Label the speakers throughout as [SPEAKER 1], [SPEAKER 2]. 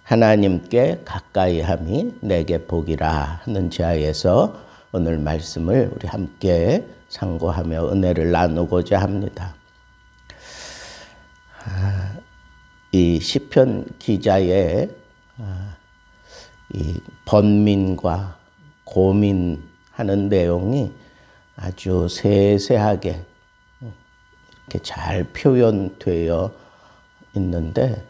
[SPEAKER 1] 하나님께 가까이함이 내게 복이라 하는 지하에서 오늘 말씀을 우리 함께 상고하며 은혜를 나누고자 합니다. 이 시편 기자의 이 번민과 고민하는 내용이 아주 세세하게 이렇게 잘 표현되어 있는데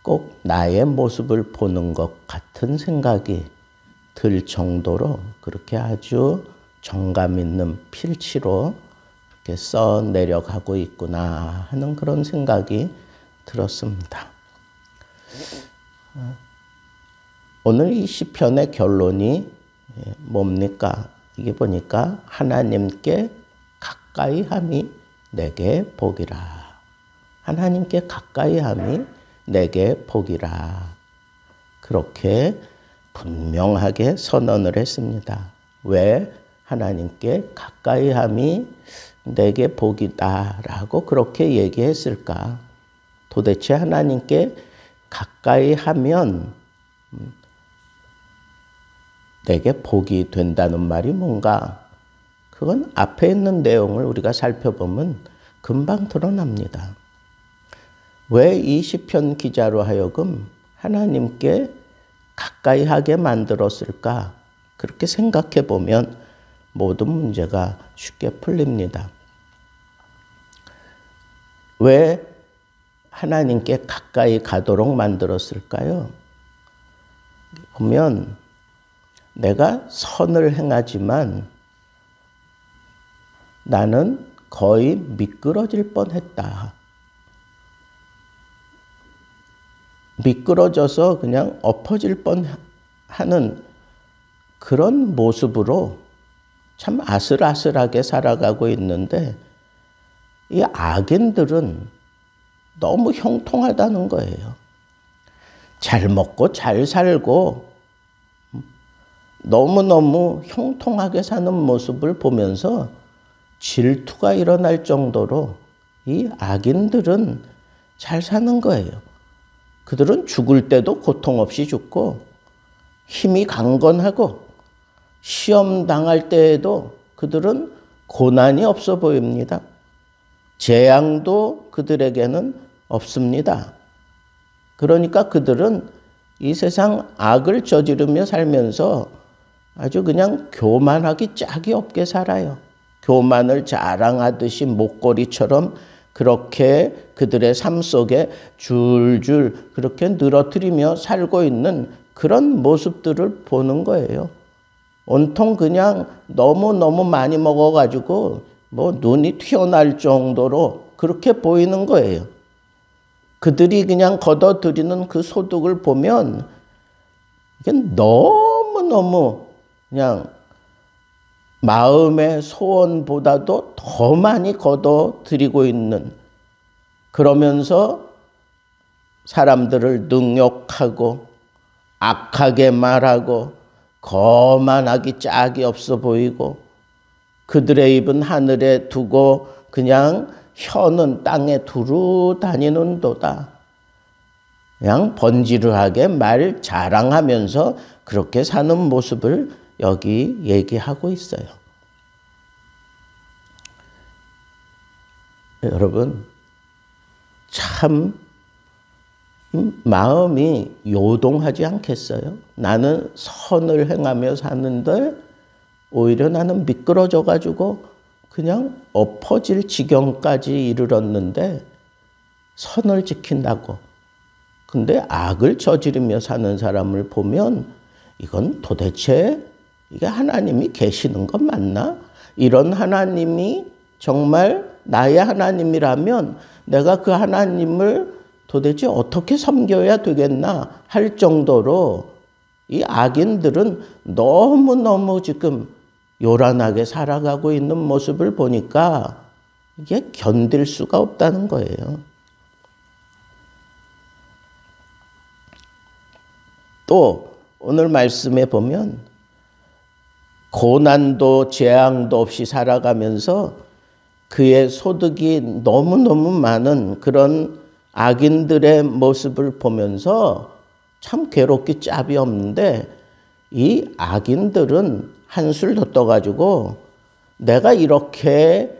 [SPEAKER 1] 꼭 나의 모습을 보는 것 같은 생각이 들 정도로 그렇게 아주 정감 있는 필치로 이렇게 써 내려가고 있구나 하는 그런 생각이 들었습니다. 오늘 이 시편의 결론이 뭡니까? 이게 보니까 하나님께 가까이함이 내게 복이라. 하나님께 가까이함이 내게 복이라. 그렇게 분명하게 선언을 했습니다. 왜 하나님께 가까이함이 내게 복이다라고 그렇게 얘기했을까? 도대체 하나님께 가까이하면 내게 복이 된다는 말이 뭔가? 그건 앞에 있는 내용을 우리가 살펴보면 금방 드러납니다. 왜 이 시편 기자로 하여금 하나님께 가까이 하게 만들었을까? 그렇게 생각해 보면 모든 문제가 쉽게 풀립니다. 왜 하나님께 가까이 가도록 만들었을까요? 보면 내가 선을 행하지만 나는 거의 미끄러질 뻔했다. 미끄러져서 그냥 엎어질 뻔하는 그런 모습으로 참 아슬아슬하게 살아가고 있는데 이 악인들은 너무 형통하다는 거예요. 잘 먹고 잘 살고 너무너무 형통하게 사는 모습을 보면서 질투가 일어날 정도로 이 악인들은 잘 사는 거예요. 그들은 죽을 때도 고통 없이 죽고 힘이 강건하고 시험 당할 때에도 그들은 고난이 없어 보입니다. 재앙도 그들에게는 없습니다. 그러니까 그들은 이 세상 악을 저지르며 살면서 아주 그냥 교만하기 짝이 없게 살아요. 교만을 자랑하듯이 목걸이처럼 그렇게 그들의 삶 속에 줄줄 그렇게 늘어뜨리며 살고 있는 그런 모습들을 보는 거예요. 온통 그냥 너무너무 많이 먹어가지고 뭐 눈이 튀어날 정도로 그렇게 보이는 거예요. 그들이 그냥 걷어들이는 그 소득을 보면 이게 너무너무 그냥 마음의 소원보다도 더 많이 걷어들이고 있는, 그러면서 사람들을 능욕하고 악하게 말하고 거만하기 짝이 없어 보이고 그들의 입은 하늘에 두고 그냥 혀는 땅에 두루 다니는도다. 그냥 번지르하게 말 자랑하면서 그렇게 사는 모습을 여기 얘기하고 있어요. 여러분, 참 마음이 요동하지 않겠어요? 나는 선을 행하며 사는데 오히려 나는 미끄러져가지고 그냥 엎어질 지경까지 이르렀는데 선을 지킨다고. 근데 악을 저지르며 사는 사람을 보면 이건 도대체 이게 하나님이 계시는 건 맞나? 이런 하나님이 정말 나의 하나님이라면 내가 그 하나님을 도대체 어떻게 섬겨야 되겠나 할 정도로 이 악인들은 너무너무 지금 요란하게 살아가고 있는 모습을 보니까 이게 견딜 수가 없다는 거예요. 또 오늘 말씀에 보면 고난도 재앙도 없이 살아가면서 그의 소득이 너무너무 많은 그런 악인들의 모습을 보면서 참 괴롭기 짝이 없는데 이 악인들은 한술 더 떠가지고 내가 이렇게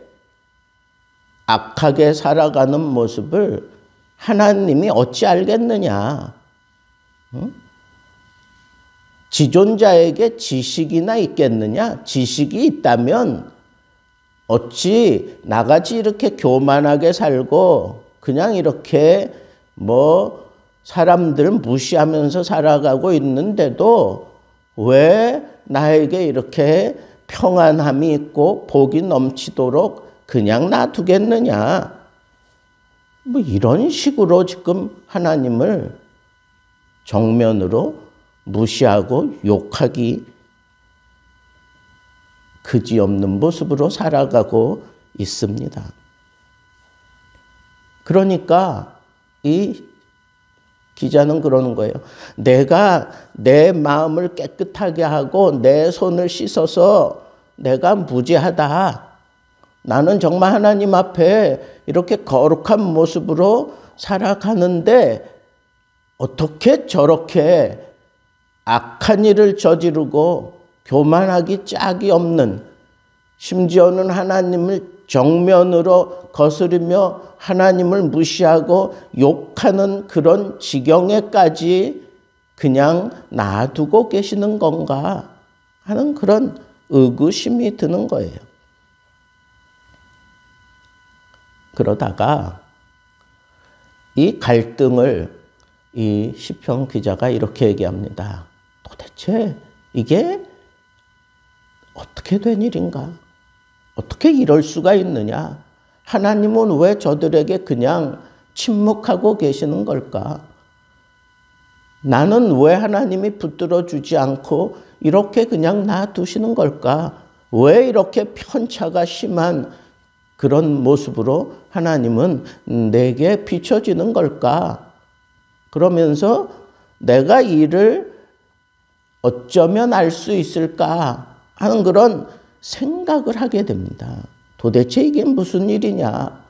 [SPEAKER 1] 악하게 살아가는 모습을 하나님이 어찌 알겠느냐. 응? 지존자에게 지식이나 있겠느냐? 지식이 있다면 어찌 나같이 이렇게 교만하게 살고 그냥 이렇게 사람들 무시하면서 살아가고 있는데도 왜 나에게 이렇게 평안함이 있고 복이 넘치도록 그냥 놔두겠느냐. 이런 식으로 지금 하나님을 정면으로 무시하고 욕하기 그지없는 모습으로 살아가고 있습니다. 그러니까 이 기자는 그러는 거예요. 내가 내 마음을 깨끗하게 하고 내 손을 씻어서 내가 무죄하다. 나는 정말 하나님 앞에 이렇게 거룩한 모습으로 살아가는데 어떻게 저렇게 악한 일을 저지르고 교만하기 짝이 없는, 심지어는 하나님을 정면으로 거스르며 하나님을 무시하고 욕하는 그런 지경에까지 그냥 놔두고 계시는 건가 하는 그런 의구심이 드는 거예요. 그러다가 이 갈등을 이 시편 기자가 이렇게 얘기합니다. 도대체 이게 어떻게 된 일인가? 어떻게 이럴 수가 있느냐? 하나님은 왜 저들에게 그냥 침묵하고 계시는 걸까? 나는 왜 하나님이 붙들어 주지 않고 이렇게 그냥 놔두시는 걸까? 왜 이렇게 편차가 심한 그런 모습으로 하나님은 내게 비춰지는 걸까? 그러면서 내가 이를 어쩌면 알 수 있을까 하는 그런 생각을 하게 됩니다. 도대체 이게 무슨 일이냐?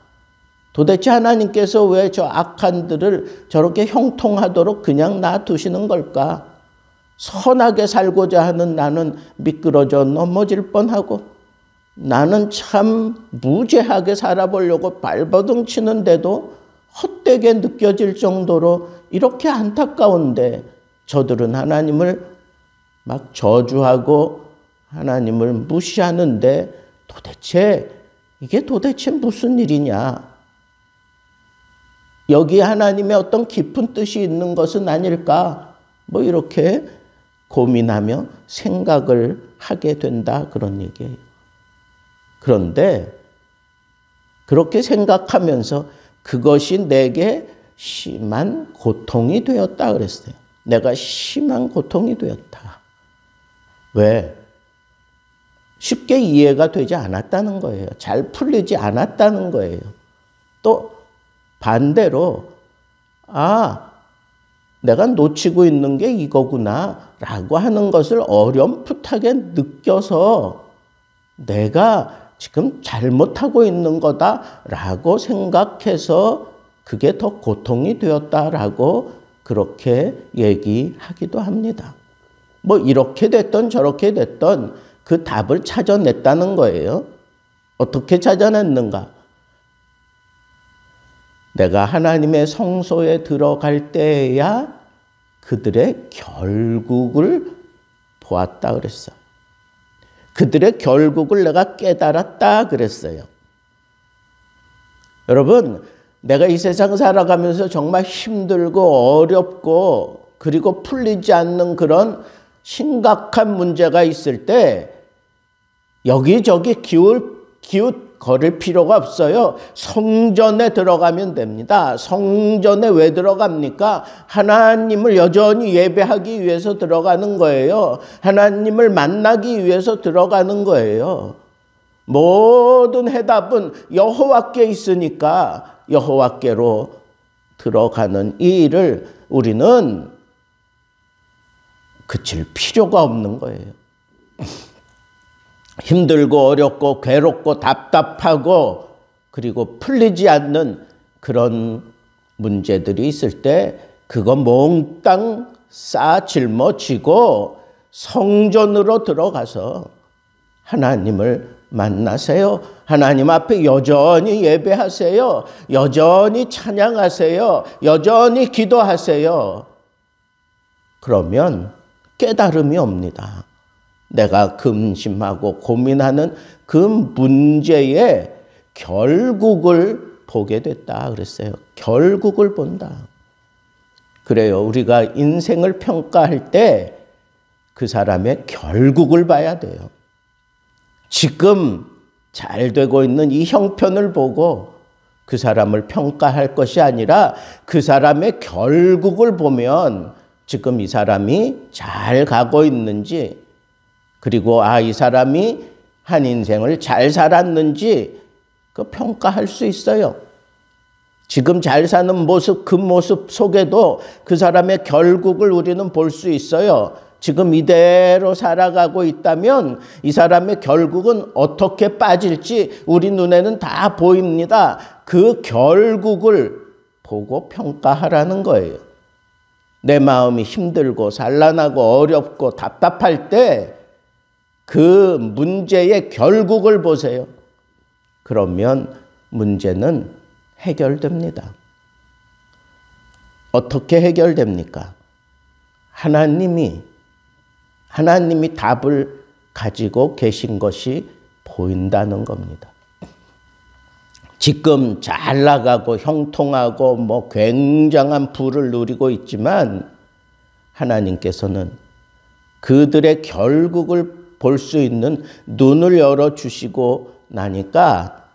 [SPEAKER 1] 도대체 하나님께서 왜 저 악한들을 저렇게 형통하도록 그냥 놔두시는 걸까? 선하게 살고자 하는 나는 미끄러져 넘어질 뻔하고 나는 참 무죄하게 살아보려고 발버둥 치는데도 헛되게 느껴질 정도로 이렇게 안타까운데 저들은 하나님을 막 저주하고 하나님을 무시하는데 이게 도대체 무슨 일이냐? 여기 하나님의 어떤 깊은 뜻이 있는 것은 아닐까? 이렇게 고민하며 생각을 하게 된다 그런 얘기예요. 그런데 그렇게 생각하면서 그것이 내게 심한 고통이 되었다 그랬어요. 내가 심한 고통이 되었다. 왜? 쉽게 이해가 되지 않았다는 거예요. 잘 풀리지 않았다는 거예요. 또 반대로 내가 놓치고 있는 게 이거구나 라고 하는 것을 어렴풋하게 느껴서 내가 지금 잘못하고 있는 거다라고 생각해서 그게 더 고통이 되었다라고 그렇게 얘기하기도 합니다. 이렇게 됐던 저렇게 됐던 그 답을 찾아냈다는 거예요. 어떻게 찾아냈는가? 내가 하나님의 성소에 들어갈 때에야 그들의 결국을 보았다 그랬어요. 그들의 결국을 내가 깨달았다 그랬어요. 여러분, 내가 이 세상 살아가면서 정말 힘들고 어렵고 그리고 풀리지 않는 그런 심각한 문제가 있을 때 여기저기 기웃거릴 필요가 없어요. 성전에 들어가면 됩니다. 성전에 왜 들어갑니까? 하나님을 여전히 예배하기 위해서 들어가는 거예요. 하나님을 만나기 위해서 들어가는 거예요. 모든 해답은 여호와께 있으니까 여호와께로 들어가는 이 일을 우리는 그칠 필요가 없는 거예요. 힘들고 어렵고 괴롭고 답답하고 그리고 풀리지 않는 그런 문제들이 있을 때 그거 몽땅 짊어지고 성전으로 들어가서 하나님을 만나세요. 하나님 앞에 여전히 예배하세요. 여전히 찬양하세요. 여전히 기도하세요. 그러면 깨달음이 옵니다. 내가 근심하고 고민하는 그 문제의 결국을 보게 됐다 그랬어요. 결국을 본다. 그래요. 우리가 인생을 평가할 때 그 사람의 결국을 봐야 돼요. 지금 잘 되고 있는 이 형편을 보고 그 사람을 평가할 것이 아니라 그 사람의 결국을 보면 지금 이 사람이 잘 가고 있는지, 그리고 이 사람이 한 인생을 잘 살았는지 그 평가할 수 있어요. 지금 잘 사는 모습, 그 모습 속에도 그 사람의 결국을 우리는 볼 수 있어요. 지금 이대로 살아가고 있다면 이 사람의 결국은 어떻게 빠질지 우리 눈에는 다 보입니다. 그 결국을 보고 평가하라는 거예요. 내 마음이 힘들고 산란하고 어렵고 답답할 때 그 문제의 결국을 보세요. 그러면 문제는 해결됩니다. 어떻게 해결됩니까? 하나님이 답을 가지고 계신 것이 보인다는 겁니다. 지금 잘 나가고 형통하고 굉장한 부를 누리고 있지만 하나님께서는 그들의 결국을 볼 수 있는 눈을 열어주시고 나니까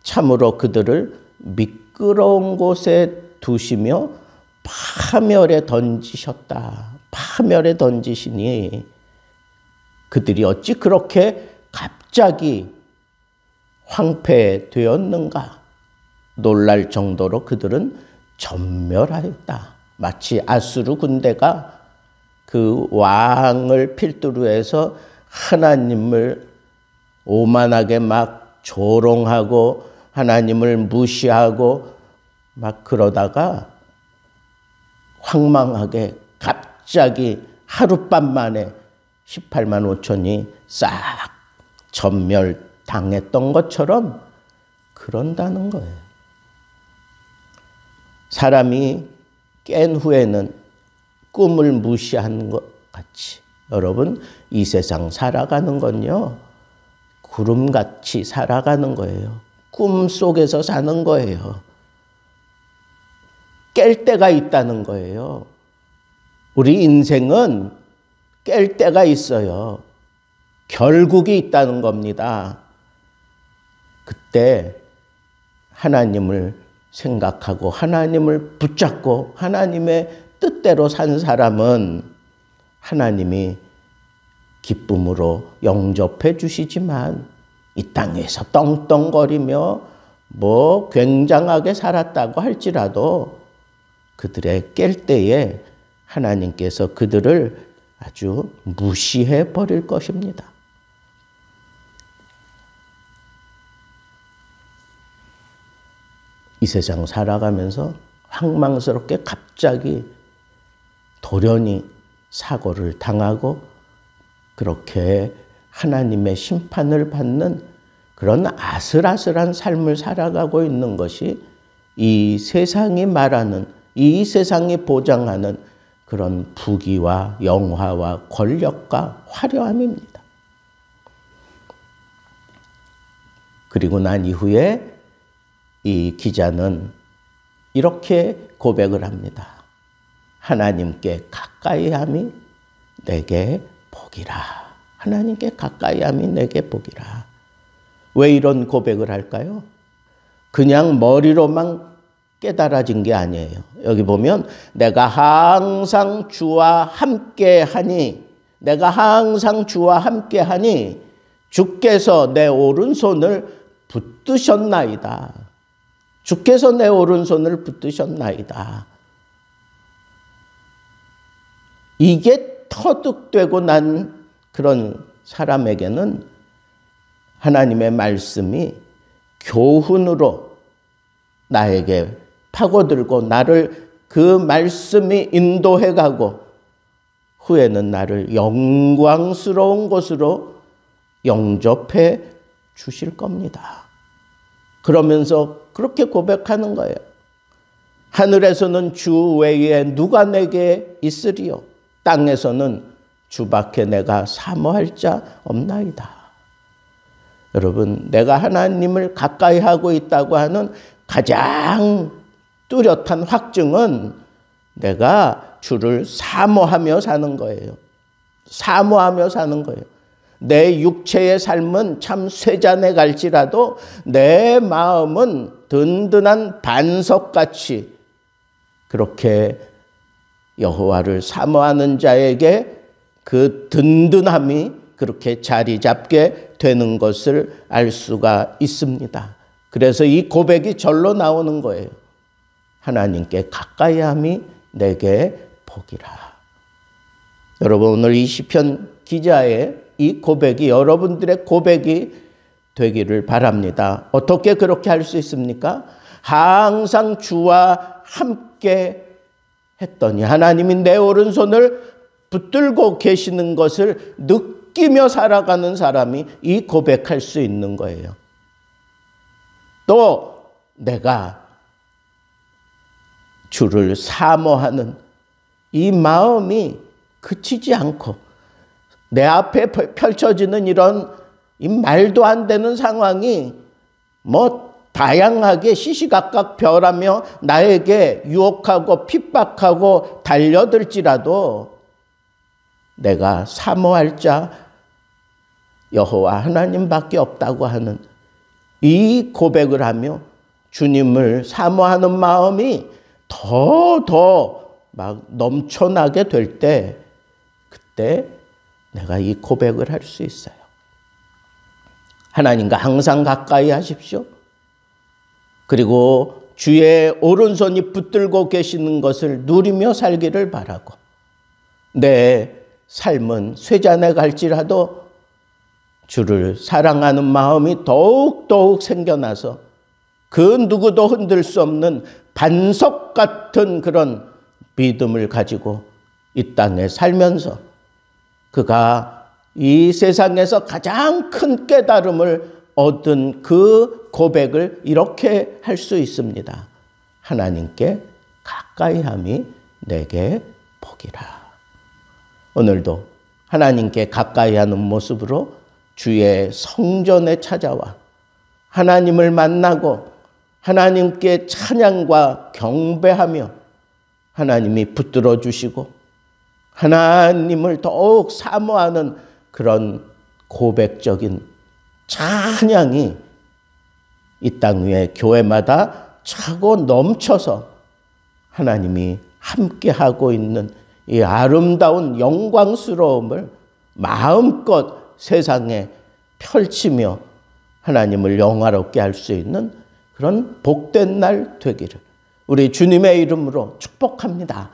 [SPEAKER 1] 참으로 그들을 미끄러운 곳에 두시며 파멸에 던지셨다. 파멸에 던지시니 그들이 어찌 그렇게 갑자기 황폐되었는가? 놀랄 정도로 그들은 전멸하였다. 마치 아수르 군대가 그 왕을 필두로 해서 하나님을 오만하게 막 조롱하고 하나님을 무시하고 막 그러다가 황망하게 갑자기 하룻밤 만에 18만 5천이 싹 전멸당했던 것처럼 그런다는 거예요. 사람이 깬 후에는 꿈을 무시하는 것 같이 여러분 이 세상 살아가는 건요 구름같이 살아가는 거예요. 꿈 속에서 사는 거예요. 깰 때가 있다는 거예요. 우리 인생은 깰 때가 있어요. 결국이 있다는 겁니다. 그때 하나님을 생각하고 하나님을 붙잡고 하나님의 뜻대로 산 사람은 하나님이 기쁨으로 영접해 주시지만 이 땅에서 떵떵거리며 굉장하게 살았다고 할지라도 그들의 깰 때에 하나님께서 그들을 아주 무시해 버릴 것입니다. 이 세상 살아가면서 황망스럽게 갑자기 돌연히 사고를 당하고 그렇게 하나님의 심판을 받는 그런 아슬아슬한 삶을 살아가고 있는 것이 이 세상이 말하는, 이 세상이 보장하는 그런 부귀와 영화와 권력과 화려함입니다. 그리고 난 이후에 이 기자는 이렇게 고백을 합니다. 하나님께 가까이함이 내게 복이라. 하나님께 가까이함이 내게 복이라. 왜 이런 고백을 할까요? 그냥 머리로만 깨달아진 게 아니에요. 여기 보면 내가 항상 주와 함께하니, 내가 항상 주와 함께하니 주께서 내 오른손을 붙드셨나이다. 주께서 내 오른손을 붙드셨나이다. 이게 터득되고 난 그런 사람에게는 하나님의 말씀이 교훈으로 나에게 파고들고 나를 그 말씀이 인도해가고 후에는 나를 영광스러운 곳으로 영접해 주실 겁니다. 그러면서 그렇게 고백하는 거예요. 하늘에서는 주 외에 누가 내게 있으리요? 땅에서는 주밖에 내가 사모할 자 없나이다. 여러분, 내가 하나님을 가까이 하고 있다고 하는 가장 뚜렷한 확증은 내가 주를 사모하며 사는 거예요. 사모하며 사는 거예요. 내 육체의 삶은 참 쇠잔에 갈지라도 내 마음은 든든한 반석같이 그렇게 여호와를 사모하는 자에게 그 든든함이 그렇게 자리 잡게 되는 것을 알 수가 있습니다. 그래서 이 고백이 절로 나오는 거예요. 하나님께 가까이함이 내게 복이라. 여러분, 오늘 이 시편 기자의 이 고백이 여러분들의 고백이 되기를 바랍니다. 어떻게 그렇게 할 수 있습니까? 항상 주와 함께 했더니 하나님이 내 오른손을 붙들고 계시는 것을 느끼며 살아가는 사람이 이 고백할 수 있는 거예요. 또 내가 주를 사모하는 이 마음이 그치지 않고 내 앞에 펼쳐지는 이런 이 말도 안 되는 상황이 다양하게 시시각각 변하며 나에게 유혹하고 핍박하고 달려들지라도 내가 사모할 자 여호와 하나님밖에 없다고 하는 이 고백을 하며 주님을 사모하는 마음이 더 막 넘쳐나게 될 때 그때 내가 이 고백을 할 수 있어요. 하나님과 항상 가까이 하십시오. 그리고 주의 오른손이 붙들고 계시는 것을 누리며 살기를 바라고 내 삶은 쇠잔에 갈지라도 주를 사랑하는 마음이 더욱 생겨나서 그 누구도 흔들 수 없는 반석 같은 그런 믿음을 가지고 이 땅에 살면서 그가 이 세상에서 가장 큰 깨달음을 얻은 그 고백을 이렇게 할 수 있습니다. 하나님께 가까이함이 내게 복이라. 오늘도 하나님께 가까이하는 모습으로 주의 성전에 찾아와 하나님을 만나고 하나님께 찬양과 경배하며 하나님이 붙들어 주시고 하나님을 더욱 사모하는 그런 고백적인 찬양이 이 땅 위에 교회마다 차고 넘쳐서 하나님이 함께하고 있는 이 아름다운 영광스러움을 마음껏 세상에 펼치며 하나님을 영화롭게 할 수 있는 그런 복된 날 되기를 우리 주님의 이름으로 축복합니다.